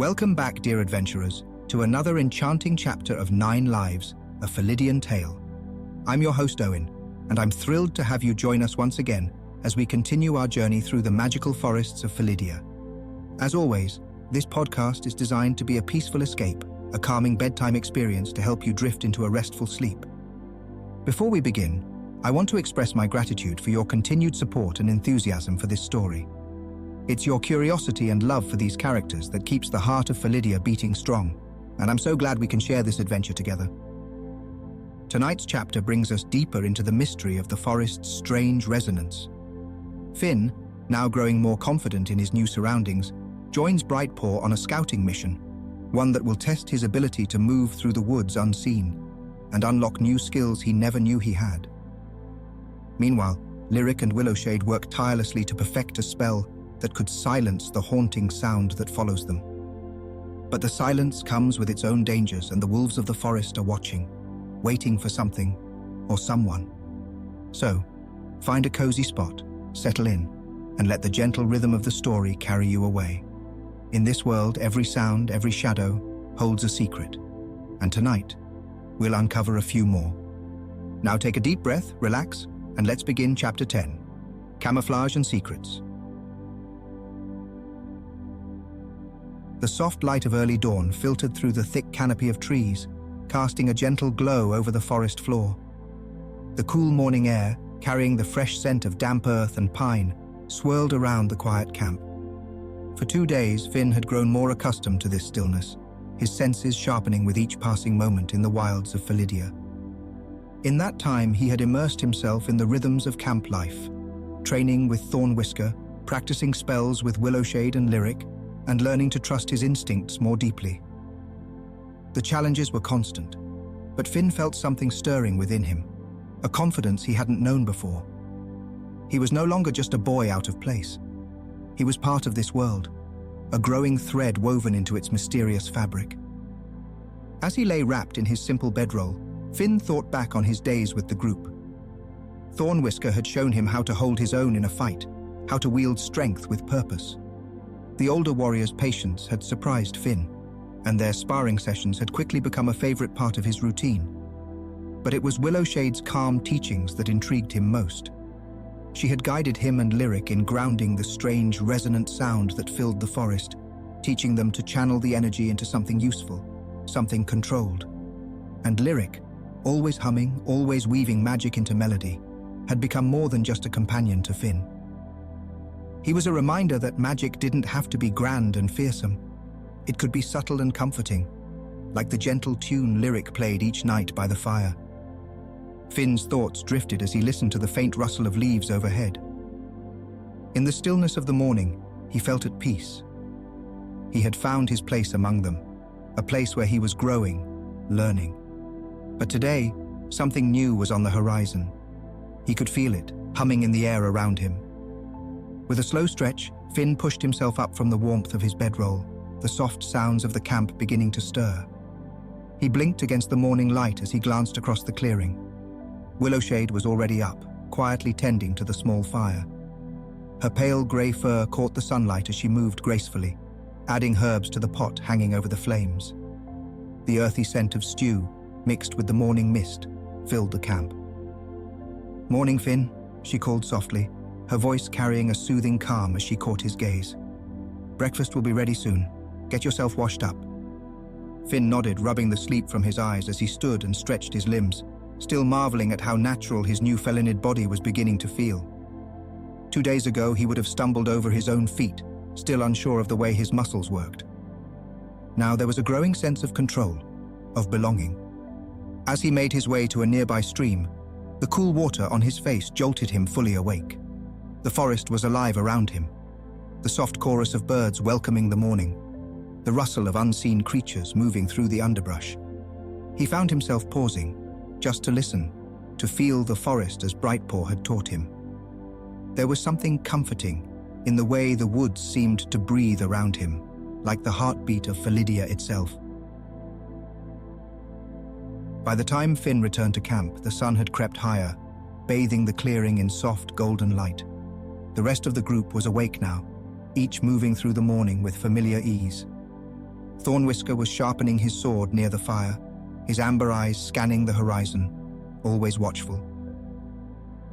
Welcome back, dear adventurers, to another enchanting chapter of 9 Lives, a Felidian Tale. I'm your host, Owen, and I'm thrilled to have you join us once again as we continue our journey through the magical forests of Felidia. As always, this podcast is designed to be a peaceful escape, a calming bedtime experience to help you drift into a restful sleep. Before we begin, I want to express my gratitude for your continued support and enthusiasm for this story. It's your curiosity and love for these characters that keeps the heart of Felidia beating strong, and I'm so glad we can share this adventure together. Tonight's chapter brings us deeper into the mystery of the forest's strange resonance. Finn, now growing more confident in his new surroundings, joins Brightpaw on a scouting mission, one that will test his ability to move through the woods unseen and unlock new skills he never knew he had. Meanwhile, Lyric and Willowshade work tirelessly to perfect a spell that could silence the haunting sound that follows them. But the silence comes with its own dangers, and the wolves of the forest are watching, waiting for something or someone. So, find a cozy spot, settle in, and let the gentle rhythm of the story carry you away. In this world, every sound, every shadow holds a secret. And tonight, we'll uncover a few more. Now take a deep breath, relax, and let's begin Chapter 10, Camouflage and Secrets. The soft light of early dawn filtered through the thick canopy of trees, casting a gentle glow over the forest floor. The cool morning air, carrying the fresh scent of damp earth and pine, swirled around the quiet camp. For 2 days, Finn had grown more accustomed to this stillness, his senses sharpening with each passing moment in the wilds of Felidia. In that time, he had immersed himself in the rhythms of camp life, training with Thornwhisker, practicing spells with Willowshade and Lyric, and learning to trust his instincts more deeply. The challenges were constant, but Finn felt something stirring within him, a confidence he hadn't known before. He was no longer just a boy out of place. He was part of this world, a growing thread woven into its mysterious fabric. As he lay wrapped in his simple bedroll, Finn thought back on his days with the group. Thornwhisker had shown him how to hold his own in a fight, how to wield strength with purpose. The older warrior's patience had surprised Finn, and their sparring sessions had quickly become a favorite part of his routine. But it was Willowshade's calm teachings that intrigued him most. She had guided him and Lyric in grounding the strange, resonant sound that filled the forest, teaching them to channel the energy into something useful, something controlled. And Lyric, always humming, always weaving magic into melody, had become more than just a companion to Finn. He was a reminder that magic didn't have to be grand and fearsome. It could be subtle and comforting, like the gentle tune Lyric played each night by the fire. Finn's thoughts drifted as he listened to the faint rustle of leaves overhead. In the stillness of the morning, he felt at peace. He had found his place among them, a place where he was growing, learning. But today, something new was on the horizon. He could feel it, humming in the air around him. With a slow stretch, Finn pushed himself up from the warmth of his bedroll, the soft sounds of the camp beginning to stir. He blinked against the morning light as he glanced across the clearing. Willowshade was already up, quietly tending to the small fire. Her pale grey fur caught the sunlight as she moved gracefully, adding herbs to the pot hanging over the flames. The earthy scent of stew, mixed with the morning mist, filled the camp. "Morning, Finn," she called softly, her voice carrying a soothing calm as she caught his gaze. "Breakfast will be ready soon. Get yourself washed up." Finn nodded, rubbing the sleep from his eyes as he stood and stretched his limbs, still marveling at how natural his new felinid body was beginning to feel. 2 days ago, he would have stumbled over his own feet, still unsure of the way his muscles worked. Now there was a growing sense of control, of belonging. As he made his way to a nearby stream, the cool water on his face jolted him fully awake. The forest was alive around him, the soft chorus of birds welcoming the morning, the rustle of unseen creatures moving through the underbrush. He found himself pausing, just to listen, to feel the forest as Brightpaw had taught him. There was something comforting in the way the woods seemed to breathe around him, like the heartbeat of Felidia itself. By the time Finn returned to camp, the sun had crept higher, bathing the clearing in soft golden light. The rest of the group was awake now, each moving through the morning with familiar ease. Thornwhisker was sharpening his sword near the fire, his amber eyes scanning the horizon, always watchful.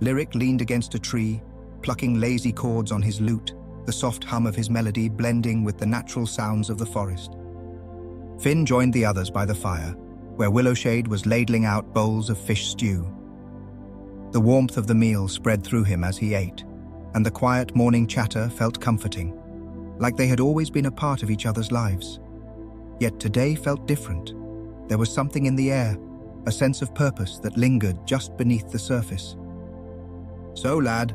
Lyric leaned against a tree, plucking lazy chords on his lute, the soft hum of his melody blending with the natural sounds of the forest. Finn joined the others by the fire, where Willowshade was ladling out bowls of fish stew. The warmth of the meal spread through him as he ate, and the quiet morning chatter felt comforting, like they had always been a part of each other's lives. Yet today felt different. There was something in the air, a sense of purpose that lingered just beneath the surface. "So, lad,"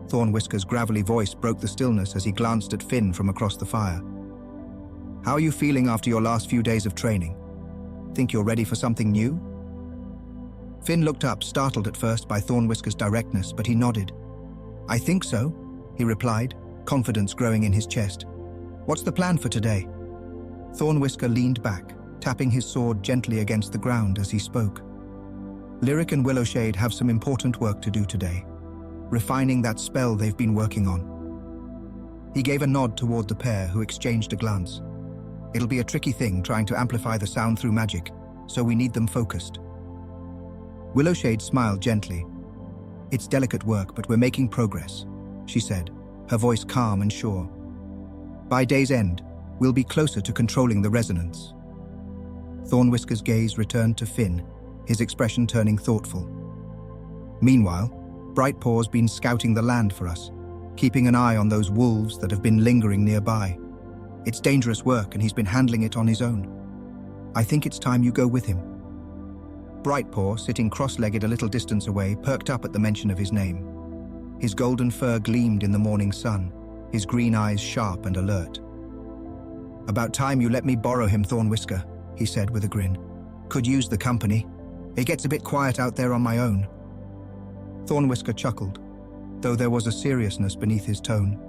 Thornwhisker's gravelly voice broke the stillness as he glanced at Finn from across the fire. "How are you feeling after your last few days of training? Think you're ready for something new?" Finn looked up, startled at first by Thornwhisker's directness, but he nodded. "I think so," he replied, confidence growing in his chest. "What's the plan for today?" Thornwhisker leaned back, tapping his sword gently against the ground as he spoke. "Lyric and Willowshade have some important work to do today, refining that spell they've been working on." He gave a nod toward the pair, who exchanged a glance. "It'll be a tricky thing trying to amplify the sound through magic, so we need them focused." Willowshade smiled gently. "It's delicate work, but we're making progress," she said, her voice calm and sure. "By day's end, we'll be closer to controlling the resonance." Thornwhisker's gaze returned to Finn, his expression turning thoughtful. "Meanwhile, Brightpaw's been scouting the land for us, keeping an eye on those wolves that have been lingering nearby. It's dangerous work and he's been handling it on his own. I think it's time you go with him." Brightpaw, sitting cross-legged a little distance away, perked up at the mention of his name. His golden fur gleamed in the morning sun, his green eyes sharp and alert. "About time you let me borrow him, Thornwhisker," he said with a grin. "Could use the company. It gets a bit quiet out there on my own." Thornwhisker chuckled, though there was a seriousness beneath his tone.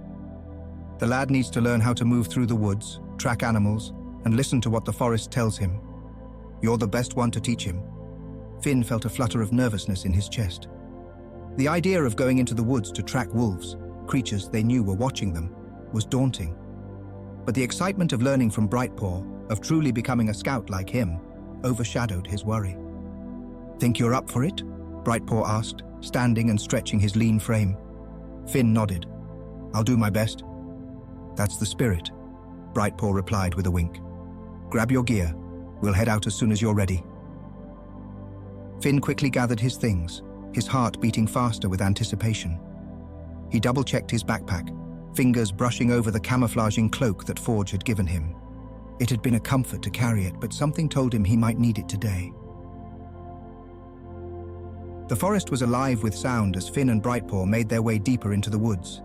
"The lad needs to learn how to move through the woods, track animals, and listen to what the forest tells him. You're the best one to teach him." Finn felt a flutter of nervousness in his chest. The idea of going into the woods to track wolves, creatures they knew were watching them, was daunting. But the excitement of learning from Brightpaw, of truly becoming a scout like him, overshadowed his worry. "Think you're up for it?" Brightpaw asked, standing and stretching his lean frame. Finn nodded. "I'll do my best." "That's the spirit," Brightpaw replied with a wink. "Grab your gear. We'll head out as soon as you're ready." Finn quickly gathered his things, his heart beating faster with anticipation. He double-checked his backpack, fingers brushing over the camouflaging cloak that Forge had given him. It had been a comfort to carry it, but something told him he might need it today. The forest was alive with sound as Finn and Brightpaw made their way deeper into the woods.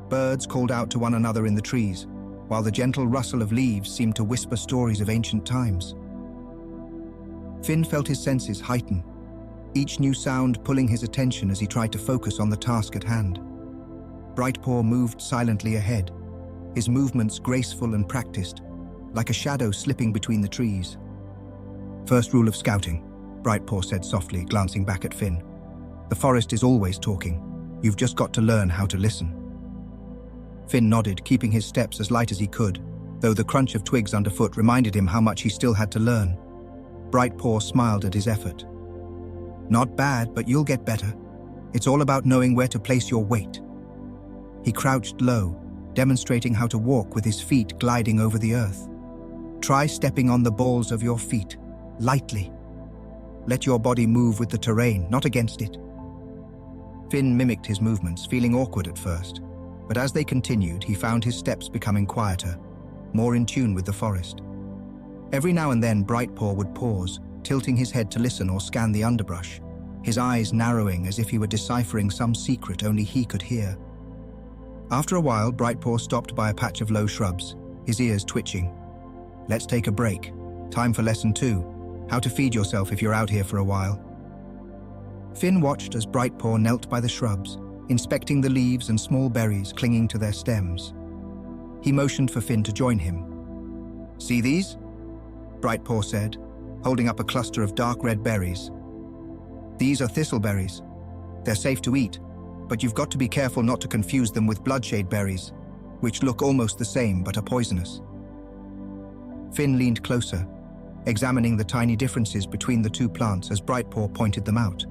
Birds called out to one another in the trees, while the gentle rustle of leaves seemed to whisper stories of ancient times. Finn felt his senses heighten, each new sound pulling his attention as he tried to focus on the task at hand. Brightpaw moved silently ahead, his movements graceful and practiced, like a shadow slipping between the trees. "First rule of scouting," Brightpaw said softly, glancing back at Finn. "The forest is always talking. You've just got to learn how to listen." Finn nodded, keeping his steps as light as he could, though the crunch of twigs underfoot reminded him how much he still had to learn. Brightpaw smiled at his effort. "Not bad, but you'll get better. It's all about knowing where to place your weight." He crouched low, demonstrating how to walk with his feet gliding over the earth. "Try stepping on the balls of your feet, lightly. Let your body move with the terrain, not against it." Finn mimicked his movements, feeling awkward at first, but as they continued, he found his steps becoming quieter, more in tune with the forest. Every now and then, Brightpaw would pause, tilting his head to listen or scan the underbrush, his eyes narrowing as if he were deciphering some secret only he could hear. After a while, Brightpaw stopped by a patch of low shrubs, his ears twitching. "Let's take a break. Time for lesson 2. How to feed yourself if you're out here for a while." Finn watched as Brightpaw knelt by the shrubs, inspecting the leaves and small berries clinging to their stems. He motioned for Finn to join him. "See these?" Brightpaw said, holding up a cluster of dark red berries. "These are thistleberries. They're safe to eat, but you've got to be careful not to confuse them with bloodshade berries, which look almost the same but are poisonous." Finn leaned closer, examining the tiny differences between the two plants as Brightpaw pointed them out.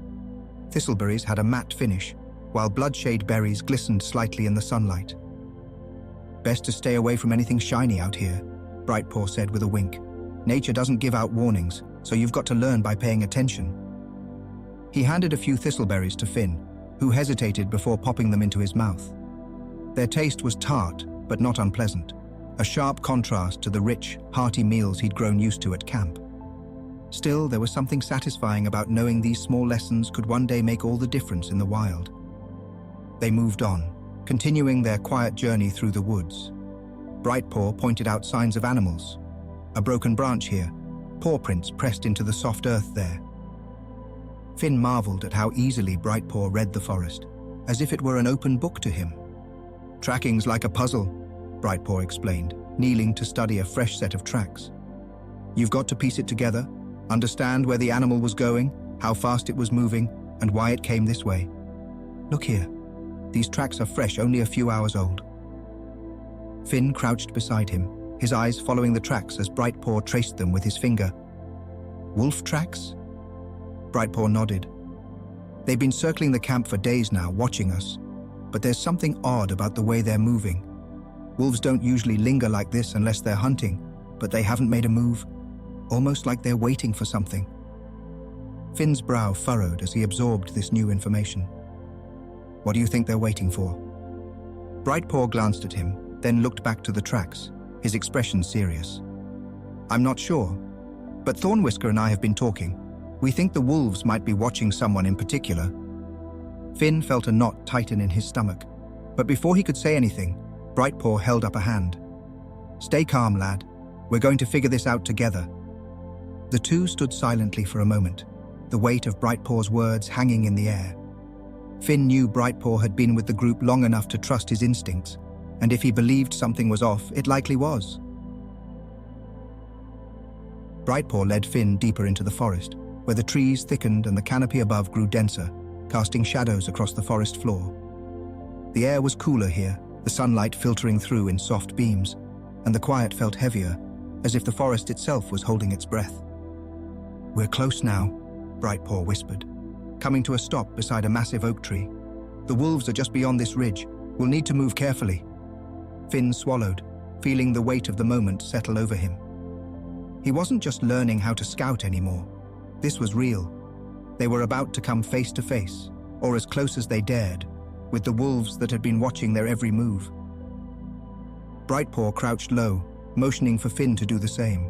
Thistleberries had a matte finish, while bloodshade berries glistened slightly in the sunlight. "Best to stay away from anything shiny out here," Brightpaw said with a wink. "Nature doesn't give out warnings, so you've got to learn by paying attention." He handed a few thistleberries to Finn, who hesitated before popping them into his mouth. Their taste was tart, but not unpleasant, a sharp contrast to the rich, hearty meals he'd grown used to at camp. Still, there was something satisfying about knowing these small lessons could one day make all the difference in the wild. They moved on, continuing their quiet journey through the woods. Brightpaw pointed out signs of animals. A broken branch here, paw prints pressed into the soft earth there. Finn marveled at how easily Brightpaw read the forest, as if it were an open book to him. "Tracking's like a puzzle," Brightpaw explained, kneeling to study a fresh set of tracks. "You've got to piece it together, understand where the animal was going, how fast it was moving, and why it came this way. Look here. These tracks are fresh, only a few hours old." Finn crouched beside him, his eyes following the tracks as Brightpaw traced them with his finger. "Wolf tracks?" Brightpaw nodded. "They've been circling the camp for days now, watching us, but there's something odd about the way they're moving. Wolves don't usually linger like this unless they're hunting, but they haven't made a move, almost like they're waiting for something." Finn's brow furrowed as he absorbed this new information. "What do you think they're waiting for?" Brightpaw glanced at him, then looked back to the tracks, his expression serious. "I'm not sure, but Thornwhisker and I have been talking. We think the wolves might be watching someone in particular." Finn felt a knot tighten in his stomach, but before he could say anything, Brightpaw held up a hand. "Stay calm, lad. We're going to figure this out together." The two stood silently for a moment, the weight of Brightpaw's words hanging in the air. Finn knew Brightpaw had been with the group long enough to trust his instincts, and if he believed something was off, it likely was. Brightpaw led Finn deeper into the forest, where the trees thickened and the canopy above grew denser, casting shadows across the forest floor. The air was cooler here, the sunlight filtering through in soft beams, and the quiet felt heavier, as if the forest itself was holding its breath. "We're close now," Brightpaw whispered, coming to a stop beside a massive oak tree. "The wolves are just beyond this ridge. We'll need to move carefully." Finn swallowed, feeling the weight of the moment settle over him. He wasn't just learning how to scout anymore. This was real. They were about to come face to face, or as close as they dared, with the wolves that had been watching their every move. Brightpaw crouched low, motioning for Finn to do the same.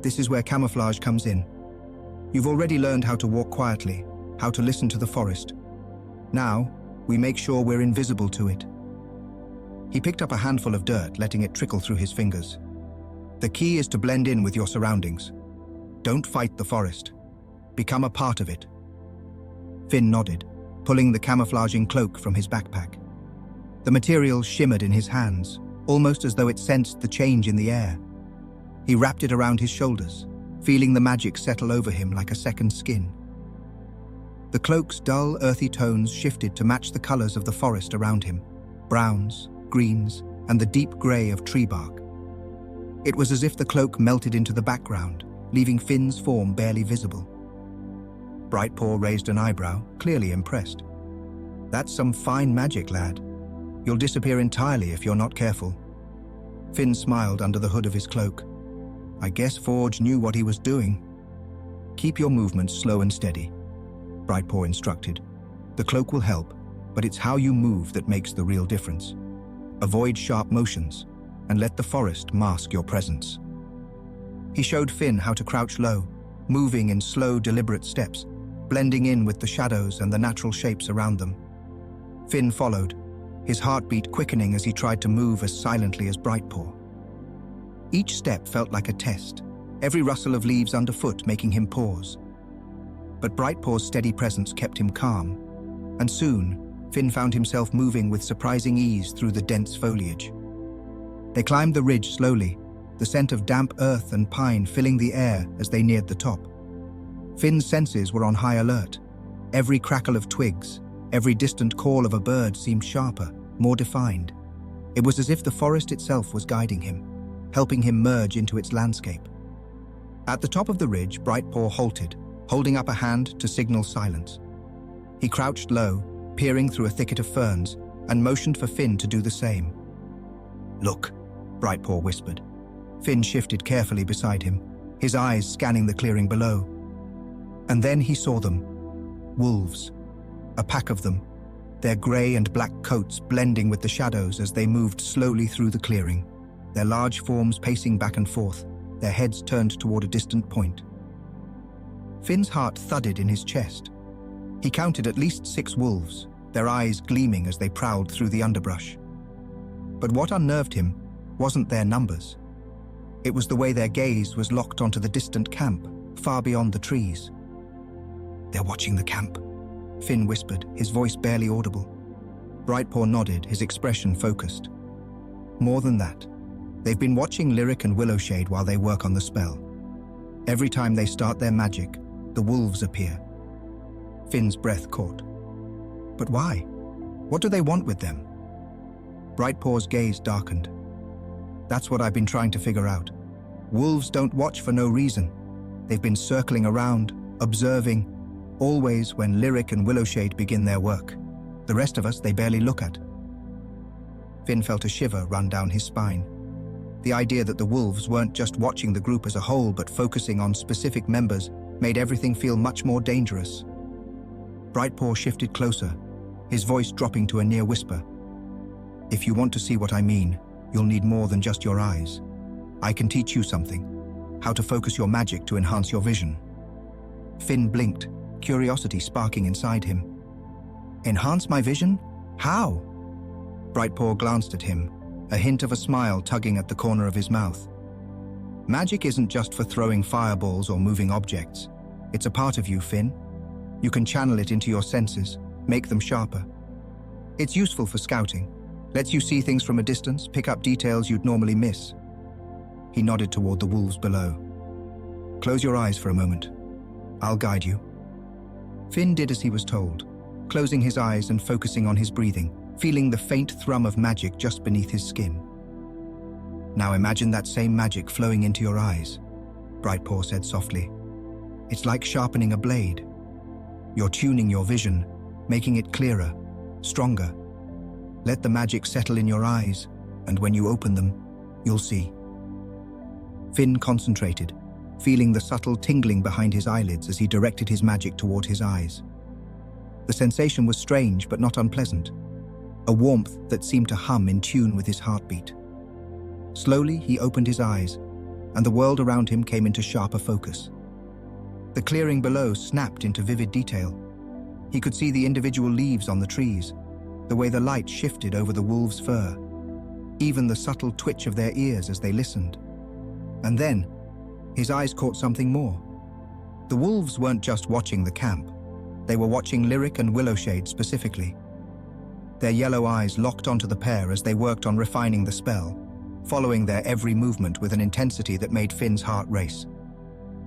"This is where camouflage comes in. You've already learned how to walk quietly, how to listen to the forest. Now, we make sure we're invisible to it." He picked up a handful of dirt, letting it trickle through his fingers. "The key is to blend in with your surroundings. Don't fight the forest. Become a part of it." Finn nodded, pulling the camouflaging cloak from his backpack. The material shimmered in his hands, almost as though it sensed the change in the air. He wrapped it around his shoulders, feeling the magic settle over him like a second skin. The cloak's dull, earthy tones shifted to match the colors of the forest around him, browns, greens, and the deep gray of tree bark. It was as if the cloak melted into the background, leaving Finn's form barely visible. Brightpaw raised an eyebrow, clearly impressed. "That's some fine magic, lad. You'll disappear entirely if you're not careful." Finn smiled under the hood of his cloak. "I guess Forge knew what he was doing." "Keep your movements slow and steady," Brightpaw instructed. "The cloak will help, but it's how you move that makes the real difference. Avoid sharp motions, and let the forest mask your presence." He showed Finn how to crouch low, moving in slow, deliberate steps, blending in with the shadows and the natural shapes around them. Finn followed, his heartbeat quickening as he tried to move as silently as Brightpaw. Each step felt like a test, every rustle of leaves underfoot making him pause. But Brightpaw's steady presence kept him calm, and soon, Finn found himself moving with surprising ease through the dense foliage. They climbed the ridge slowly, the scent of damp earth and pine filling the air as they neared the top. Finn's senses were on high alert. Every crackle of twigs, every distant call of a bird seemed sharper, more defined. It was as if the forest itself was guiding him, helping him merge into its landscape. At the top of the ridge, Brightpaw halted, holding up a hand to signal silence. He crouched low, peering through a thicket of ferns, and motioned for Finn to do the same. "Look," Brightpaw whispered. Finn shifted carefully beside him, his eyes scanning the clearing below. And then he saw them. Wolves. A pack of them, their grey and black coats blending with the shadows as they moved slowly through the clearing, their large forms pacing back and forth, their heads turned toward a distant point. Finn's heart thudded in his chest. He counted at least 6 wolves, their eyes gleaming as they prowled through the underbrush. But what unnerved him wasn't their numbers. It was the way their gaze was locked onto the distant camp, far beyond the trees. "They're watching the camp," Finn whispered, his voice barely audible. Brightpaw nodded, his expression focused. "More than that, they've been watching Lyric and Willowshade while they work on the spell. Every time they start their magic, the wolves appear." Finn's breath caught. "But why? What do they want with them?" Brightpaw's gaze darkened. "That's what I've been trying to figure out. Wolves don't watch for no reason. They've been circling around, observing, always when Lyric and Willowshade begin their work. The rest of us they barely look at." Finn felt a shiver run down his spine. The idea that the wolves weren't just watching the group as a whole but focusing on specific members made everything feel much more dangerous. Brightpaw shifted closer, his voice dropping to a near whisper. "If you want to see what I mean, you'll need more than just your eyes. I can teach you something, how to focus your magic to enhance your vision." Finn blinked, curiosity sparking inside him. "Enhance my vision? How?" Brightpaw glanced at him, a hint of a smile tugging at the corner of his mouth. "Magic isn't just for throwing fireballs or moving objects. It's a part of you, Finn. You can channel it into your senses, make them sharper. It's useful for scouting, lets you see things from a distance, pick up details you'd normally miss." He nodded toward the wolves below. "Close your eyes for a moment. I'll guide you." Finn did as he was told, closing his eyes and focusing on his breathing, feeling the faint thrum of magic just beneath his skin. "Now imagine that same magic flowing into your eyes," Brightpaw said softly. "It's like sharpening a blade. You're tuning your vision, making it clearer, stronger. Let the magic settle in your eyes, and when you open them, you'll see." Finn concentrated, feeling the subtle tingling behind his eyelids as he directed his magic toward his eyes. The sensation was strange but not unpleasant, a warmth that seemed to hum in tune with his heartbeat. Slowly, he opened his eyes, and the world around him came into sharper focus. The clearing below snapped into vivid detail. He could see the individual leaves on the trees, the way the light shifted over the wolves' fur, even the subtle twitch of their ears as they listened. And then, his eyes caught something more. The wolves weren't just watching the camp, they were watching Lyric and Willowshade specifically. Their yellow eyes locked onto the pair as they worked on refining the spell, following their every movement with an intensity that made Finn's heart race.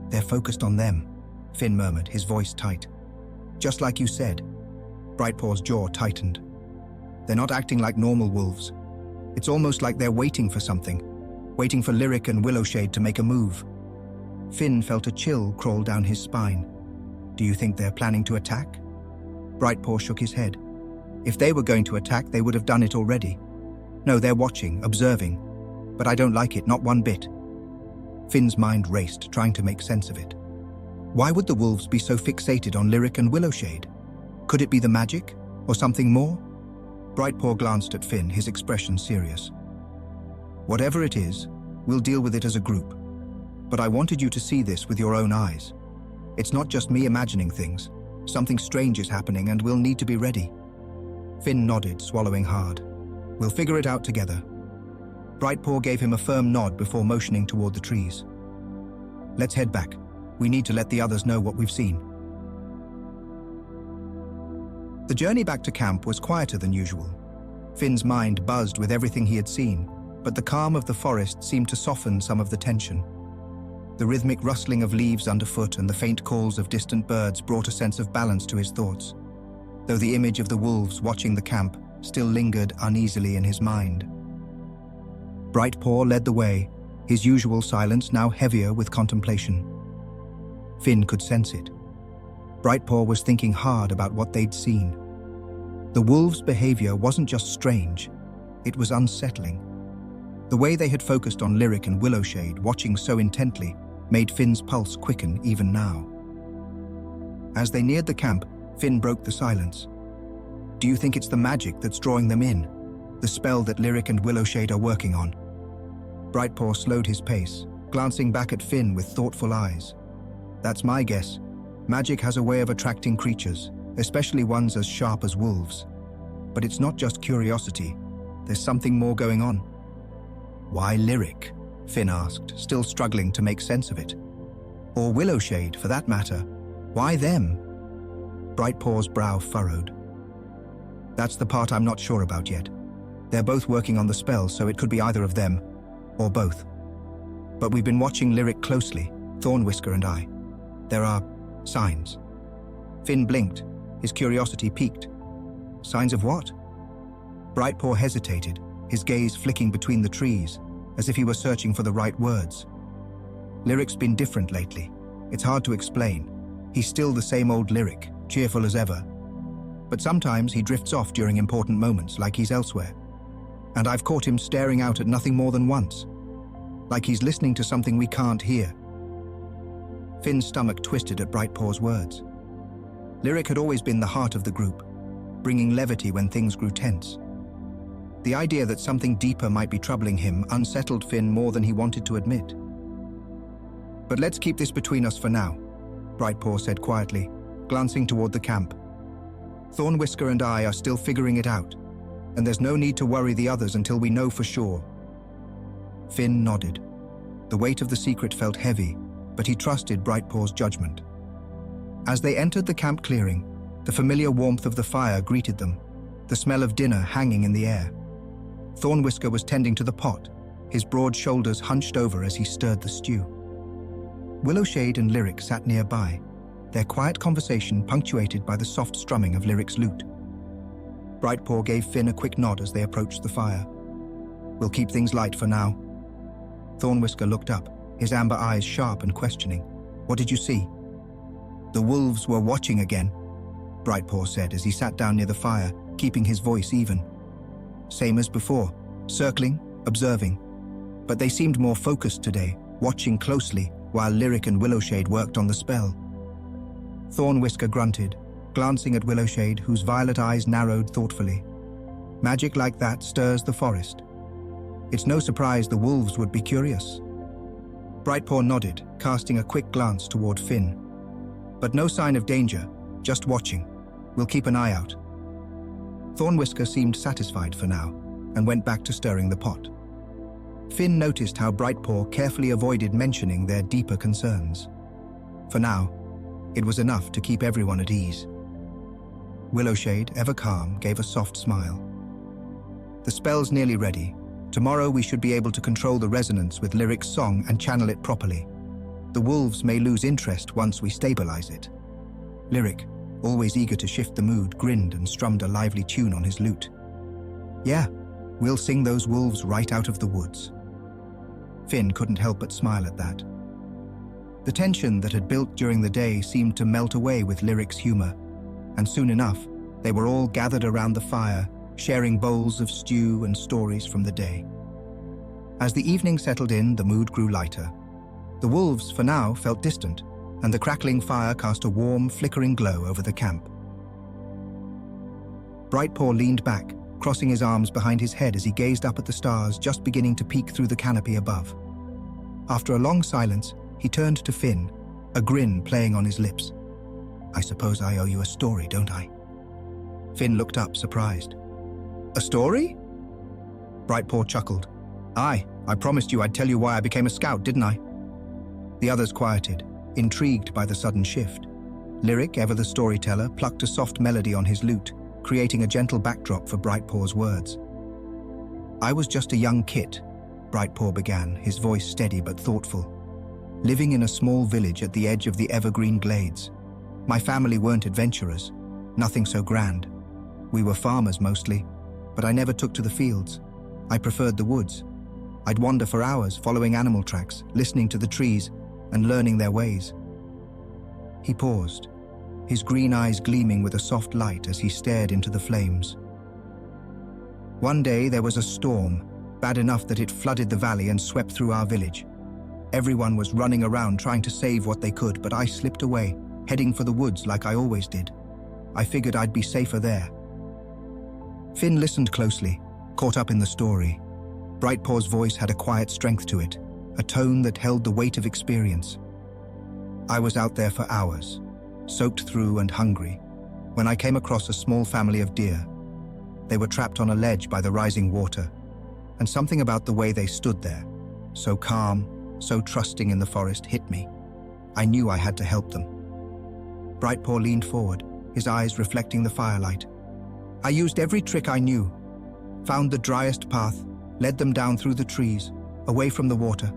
"They're focused on them," Finn murmured, his voice tight. "Just like you said." Brightpaw's jaw tightened. "They're not acting like normal wolves. It's almost like they're waiting for something, waiting for Lyric and Willowshade to make a move." Finn felt a chill crawl down his spine. "Do you think they're planning to attack?" Brightpaw shook his head. "If they were going to attack, they would have done it already. No, they're watching, observing. But I don't like it, not one bit." Finn's mind raced, trying to make sense of it. Why would the wolves be so fixated on Lyric and Willowshade? Could it be the magic, or something more? Brightpaw glanced at Finn, his expression serious. "Whatever it is, we'll deal with it as a group. But I wanted you to see this with your own eyes. It's not just me imagining things. Something strange is happening and we'll need to be ready." Finn nodded, swallowing hard. "We'll figure it out together." Brightpaw gave him a firm nod before motioning toward the trees. "Let's head back. We need to let the others know what we've seen." The journey back to camp was quieter than usual. Finn's mind buzzed with everything he had seen, but the calm of the forest seemed to soften some of the tension. The rhythmic rustling of leaves underfoot and the faint calls of distant birds brought a sense of balance to his thoughts, though the image of the wolves watching the camp still lingered uneasily in his mind. Brightpaw led the way, his usual silence now heavier with contemplation. Finn could sense it. Brightpaw was thinking hard about what they'd seen. The wolves' behavior wasn't just strange, it was unsettling. The way they had focused on Lyric and Willowshade, watching so intently, made Finn's pulse quicken even now. As they neared the camp, Finn broke the silence. "Do you think it's the magic that's drawing them in? The spell that Lyric and Willowshade are working on?" Brightpaw slowed his pace, glancing back at Finn with thoughtful eyes. "That's my guess. Magic has a way of attracting creatures, especially ones as sharp as wolves. But it's not just curiosity. There's something more going on." "Why Lyric?" Finn asked, still struggling to make sense of it. "Or Willowshade, for that matter. Why them?" Brightpaw's brow furrowed. "That's the part I'm not sure about yet. They're both working on the spell, so it could be either of them, or both. But we've been watching Lyric closely, Thornwhisker and I. There are signs." Finn blinked, his curiosity piqued. "Signs of what?" Brightpaw hesitated, his gaze flicking between the trees, as if he were searching for the right words. "Lyric's been different lately. It's hard to explain. He's still the same old Lyric, cheerful as ever. But sometimes he drifts off during important moments, like he's elsewhere. And I've caught him staring out at nothing more than once. Like he's listening to something we can't hear." Finn's stomach twisted at Brightpaw's words. Lyric had always been the heart of the group, bringing levity when things grew tense. The idea that something deeper might be troubling him unsettled Finn more than he wanted to admit. "But let's keep this between us for now," Brightpaw said quietly, glancing toward the camp. "Thornwhisker and I are still figuring it out, and there's no need to worry the others until we know for sure." Finn nodded. The weight of the secret felt heavy, but he trusted Brightpaw's judgment. As they entered the camp clearing, the familiar warmth of the fire greeted them, the smell of dinner hanging in the air. Thornwhisker was tending to the pot, his broad shoulders hunched over as he stirred the stew. Willowshade and Lyric sat nearby, their quiet conversation punctuated by the soft strumming of Lyric's lute. Brightpaw gave Finn a quick nod as they approached the fire. "We'll keep things light for now." Thornwhisker looked up, his amber eyes sharp and questioning. "What did you see?" "The wolves were watching again," Brightpaw said as he sat down near the fire, keeping his voice even. "Same as before, circling, observing. But they seemed more focused today, watching closely while Lyric and Willowshade worked on the spell." Thornwhisker grunted, glancing at Willowshade, whose violet eyes narrowed thoughtfully. "Magic like that stirs the forest. It's no surprise the wolves would be curious." Brightpaw nodded, casting a quick glance toward Finn. "But no sign of danger, just watching. We'll keep an eye out." Thornwhisker seemed satisfied for now, and went back to stirring the pot. Finn noticed how Brightpaw carefully avoided mentioning their deeper concerns. For now, it was enough to keep everyone at ease. Willowshade, ever calm, gave a soft smile. "The spell's nearly ready. Tomorrow we should be able to control the resonance with Lyric's song and channel it properly. The wolves may lose interest once we stabilize it." Lyric, always eager to shift the mood, grinned and strummed a lively tune on his lute. "Yeah, we'll sing those wolves right out of the woods." Finn couldn't help but smile at that. The tension that had built during the day seemed to melt away with Lyric's humor, and soon enough, they were all gathered around the fire, sharing bowls of stew and stories from the day. As the evening settled in, the mood grew lighter. The wolves, for now, felt distant, and the crackling fire cast a warm, flickering glow over the camp. Brightpaw leaned back, crossing his arms behind his head as he gazed up at the stars just beginning to peek through the canopy above. After a long silence, he turned to Finn, a grin playing on his lips. "I suppose I owe you a story, don't I?" Finn looked up, surprised. "A story?" Brightpaw chuckled. "Aye, I promised you I'd tell you why I became a scout, didn't I?" The others quieted, intrigued by the sudden shift. Lyric, ever the storyteller, plucked a soft melody on his lute, creating a gentle backdrop for Brightpaw's words. "I was just a young kit," Brightpaw began, his voice steady but thoughtful. "Living in a small village at the edge of the evergreen glades. My family weren't adventurers, nothing so grand. We were farmers mostly, but I never took to the fields. I preferred the woods. I'd wander for hours, following animal tracks, listening to the trees, and learning their ways. He paused, his green eyes gleaming with a soft light as he stared into the flames. One day there was a storm, bad enough that it flooded the valley and swept through our village. Everyone was running around trying to save what they could, but I slipped away, heading for the woods like I always did. I figured I'd be safer there. Finn listened closely, caught up in the story. Brightpaw's voice had a quiet strength to it, a tone that held the weight of experience. I was out there for hours, soaked through and hungry, when I came across a small family of deer. They were trapped on a ledge by the rising water, and something about the way they stood there, so calm, so trusting in the forest, hit me. I knew I had to help them. Brightpaw leaned forward, his eyes reflecting the firelight. I used every trick I knew, found the driest path, led them down through the trees, away from the water.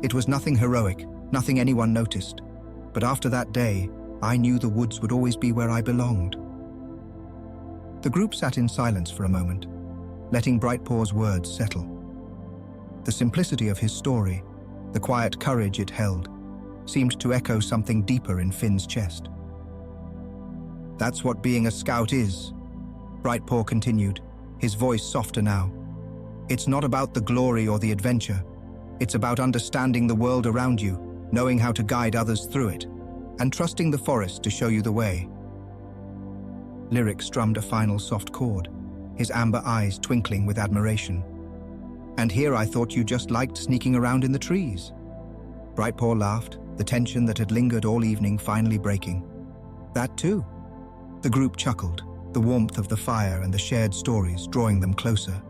It was nothing heroic, nothing anyone noticed, but after that day, I knew the woods would always be where I belonged. The group sat in silence for a moment, letting Brightpaw's words settle. The simplicity of his story, the quiet courage it held, seemed to echo something deeper in Finn's chest. That's what being a scout is, Brightpaw continued, his voice softer now. It's not about the glory or the adventure. It's about understanding the world around you, knowing how to guide others through it, and trusting the forest to show you the way. Lyric strummed a final soft chord, his amber eyes twinkling with admiration. And here I thought you just liked sneaking around in the trees. Brightpaw laughed, the tension that had lingered all evening finally breaking. That too. The group chuckled, the warmth of the fire and the shared stories drawing them closer.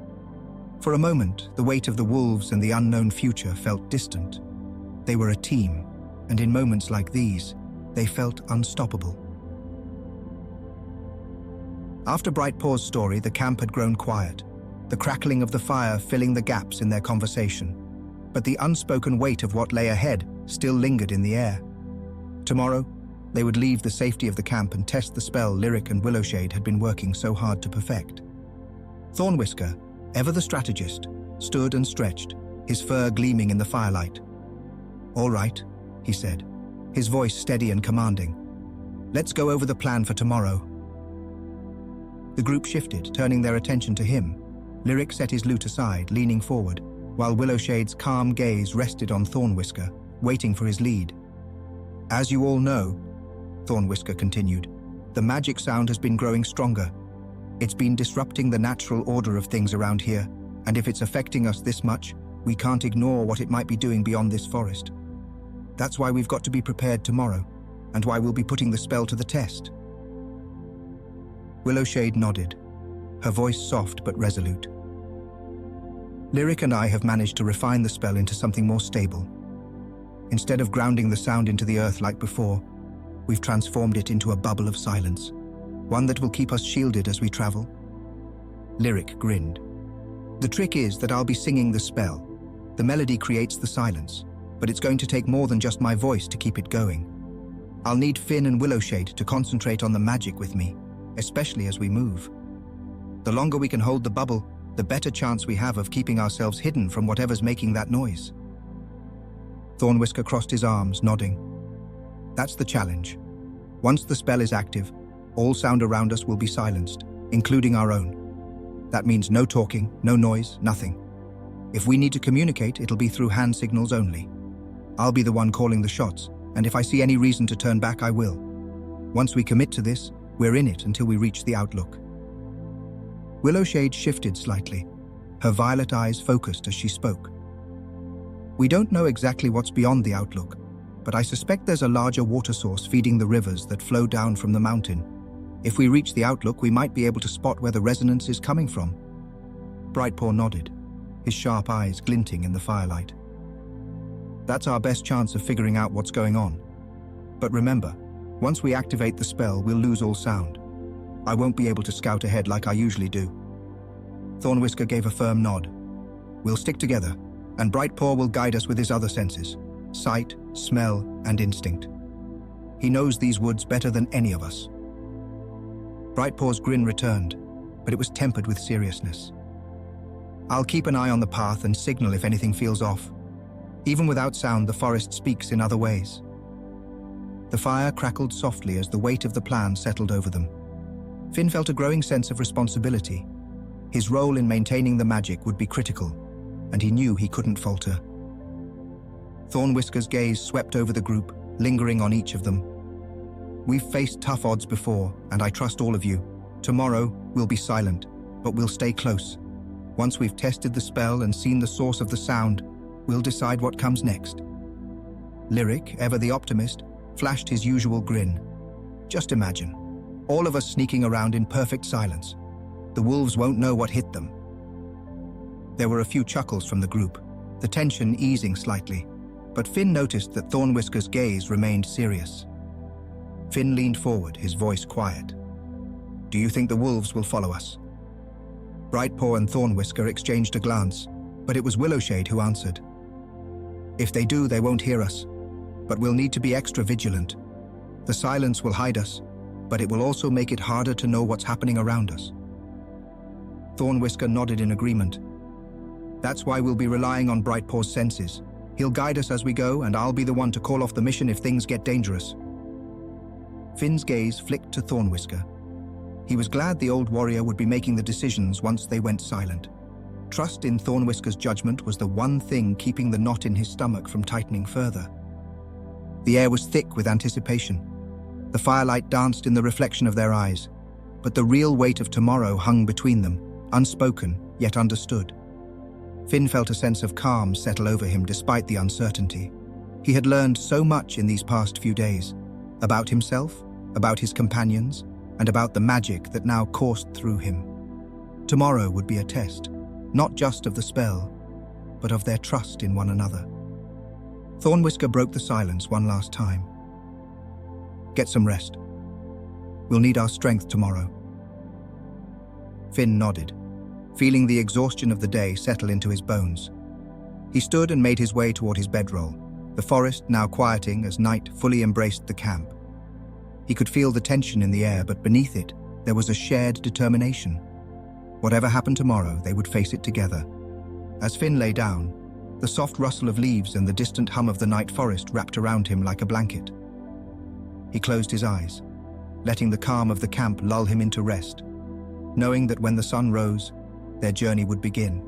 For a moment, the weight of the wolves and the unknown future felt distant. They were a team, and in moments like these, they felt unstoppable. After Brightpaw's story, the camp had grown quiet, the crackling of the fire filling the gaps in their conversation. But the unspoken weight of what lay ahead still lingered in the air. Tomorrow, they would leave the safety of the camp and test the spell Lyric and Willowshade had been working so hard to perfect. Thornwhisker, ever the strategist, stood and stretched, his fur gleaming in the firelight. "All right," he said, his voice steady and commanding. "Let's go over the plan for tomorrow." The group shifted, turning their attention to him. Lyric set his lute aside, leaning forward, while Willowshade's calm gaze rested on Thornwhisker, waiting for his lead. "As you all know," Thornwhisker continued, "the magic sound has been growing stronger. It's been disrupting the natural order of things around here, and if it's affecting us this much, we can't ignore what it might be doing beyond this forest. That's why we've got to be prepared tomorrow, and why we'll be putting the spell to the test." Willowshade nodded, her voice soft but resolute. "Lyric and I have managed to refine the spell into something more stable. Instead of grounding the sound into the earth like before, we've transformed it into a bubble of silence, one that will keep us shielded as we travel." Lyric grinned. "The trick is that I'll be singing the spell. The melody creates the silence, but it's going to take more than just my voice to keep it going. I'll need Finn and Willowshade to concentrate on the magic with me, especially as we move. The longer we can hold the bubble, the better chance we have of keeping ourselves hidden from whatever's making that noise." Thornwhisker crossed his arms, nodding. "That's the challenge. Once the spell is active, all sound around us will be silenced, including our own. That means no talking, no noise, nothing. If we need to communicate, it'll be through hand signals only. I'll be the one calling the shots, and if I see any reason to turn back, I will. Once we commit to this, we're in it until we reach the outlook." Willowshade shifted slightly, her violet eyes focused as she spoke. "We don't know exactly what's beyond the outlook, but I suspect there's a larger water source feeding the rivers that flow down from the mountain. If we reach the outlook, we might be able to spot where the resonance is coming from." Brightpaw nodded, his sharp eyes glinting in the firelight. "That's our best chance of figuring out what's going on. But remember, once we activate the spell, we'll lose all sound. I won't be able to scout ahead like I usually do." Thornwhisker gave a firm nod. "We'll stick together, and Brightpaw will guide us with his other senses: sight, smell, and instinct. He knows these woods better than any of us." Brightpaw's grin returned, but it was tempered with seriousness. I'll keep an eye on the path and signal if anything feels off. Even without sound, the forest speaks in other ways. The fire crackled softly as the weight of the plan settled over them. Finn felt a growing sense of responsibility. His role in maintaining the magic would be critical, and he knew he couldn't falter. Thornwhisker's gaze swept over the group, lingering on each of them. We've faced tough odds before, and I trust all of you. Tomorrow, we'll be silent, but we'll stay close. Once we've tested the spell and seen the source of the sound, we'll decide what comes next. Lyric, ever the optimist, flashed his usual grin. Just imagine, all of us sneaking around in perfect silence. The wolves won't know what hit them. There were a few chuckles from the group, the tension easing slightly, but Finn noticed that Thornwhisker's gaze remained serious. Finn leaned forward, his voice quiet. Do you think the wolves will follow us? Brightpaw and Thornwhisker exchanged a glance, but it was Willowshade who answered. If they do, they won't hear us, but we'll need to be extra vigilant. The silence will hide us, but it will also make it harder to know what's happening around us. Thornwhisker nodded in agreement. That's why we'll be relying on Brightpaw's senses. He'll guide us as we go, and I'll be the one to call off the mission if things get dangerous. Finn's gaze flicked to Thornwhisker. He was glad the old warrior would be making the decisions once they went silent. Trust in Thornwhisker's judgment was the one thing keeping the knot in his stomach from tightening further. The air was thick with anticipation. The firelight danced in the reflection of their eyes, but the real weight of tomorrow hung between them, unspoken yet understood. Finn felt a sense of calm settle over him despite the uncertainty. He had learned so much in these past few days, about himself, about his companions, and about the magic that now coursed through him. Tomorrow would be a test, not just of the spell, but of their trust in one another. Thornwhisker broke the silence one last time. Get some rest. We'll need our strength tomorrow. Finn nodded, feeling the exhaustion of the day settle into his bones. He stood and made his way toward his bedroll, the forest now quieting as night fully embraced the camp. He could feel the tension in the air, but beneath it, there was a shared determination. Whatever happened tomorrow, they would face it together. As Finn lay down, the soft rustle of leaves and the distant hum of the night forest wrapped around him like a blanket. He closed his eyes, letting the calm of the camp lull him into rest, knowing that when the sun rose, their journey would begin.